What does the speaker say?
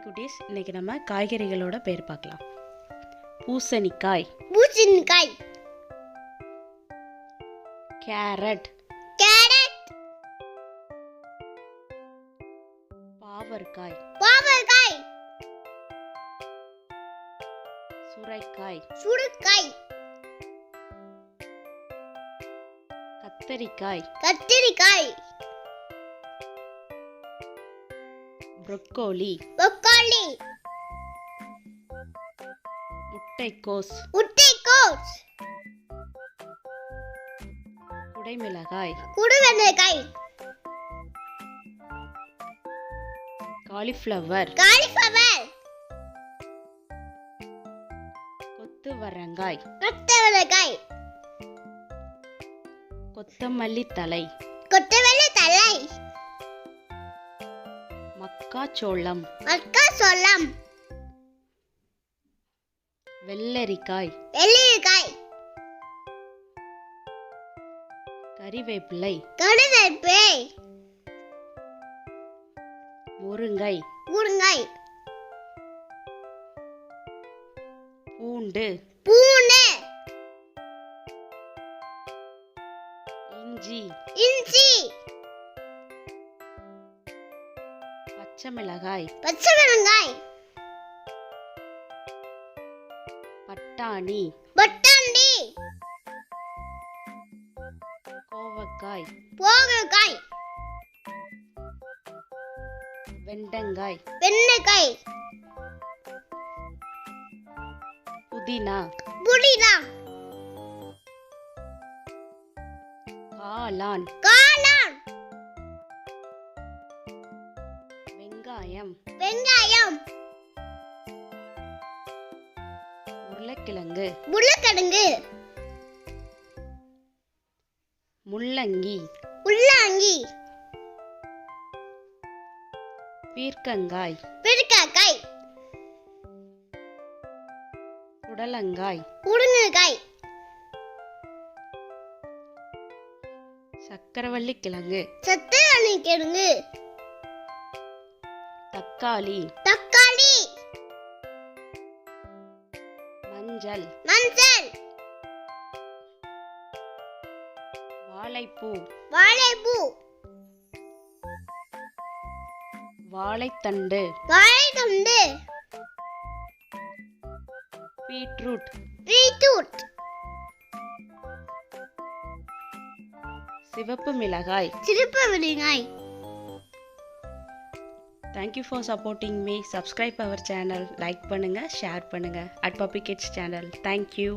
Hi குட்டீஸ், இன்னைக்கு நம்ம காய்கறிகளோட பேர் பார்க்கலாம். பூசணிக்காய், பூசணிக்காய், கேரட், கேரட், பாவற்காய், பாவற்காய், சுரைக்காய், சுரைக்காய், கத்தரிக்காய், கத்திரிக்காய், புரோக்கோலி, ப்ரோக்கோலி, முட்டைக்கோஸ், முட்டைக்கோஸ், குடைமிளகாய், குடமிளகாய், காலிஃப்ளவர், காலிஃப்ளவர், கொத்துவரங்காய், கொத்தவரங்காய், கொத்தமல்லி தழை, கொத்தமல்லி தழை, மக்காச்சோளம், மக்காச்சோளம், வெள்ளரிக்காய், வெள்ளரிக்காய், கறிவேப்பிலை, கருவேப்பிலை, முருங்கை, முருங்கை, பூண்டு, பூண்டு, இஞ்சி, இஞ்சி, பச்சைமிளகாய், பச்சைமிளகாய், பட்டாணி, பட்டாணி, கோவக்காய், பாகற்காய், வெண்டங்காய், வெண்டைக்காய், புதினா, புதினா, காளான், காளான், வெங்காயம், வெங்காயம், உருளைக்கிழங்கு, உருளைக்கிழங்கு, முள்ளங்கி, உள்ளாங்கி, பீர்க்கங்காய், பெருக்காய், புடலங்காய், உருளைக்காய், சக்கரவள்ளி கிழங்கு, சத்தராணி கிழங்கு, தக்காளி, தக்காளி, மஞ்சள், மஞ்சள், வாழைப்பூ, வாழைப்பூ, வாழைத்தண்டு, வாழைத்தண்டு, பீட்ரூட், பீட்ரூட், சிவப்பு மிளகாய். சிறப்பு விடுங்காய். Thank you for supporting me. Subscribe our channel, like பண்ணுங்க, share பண்ணுங்க at Puppy Kids channel. Thank you.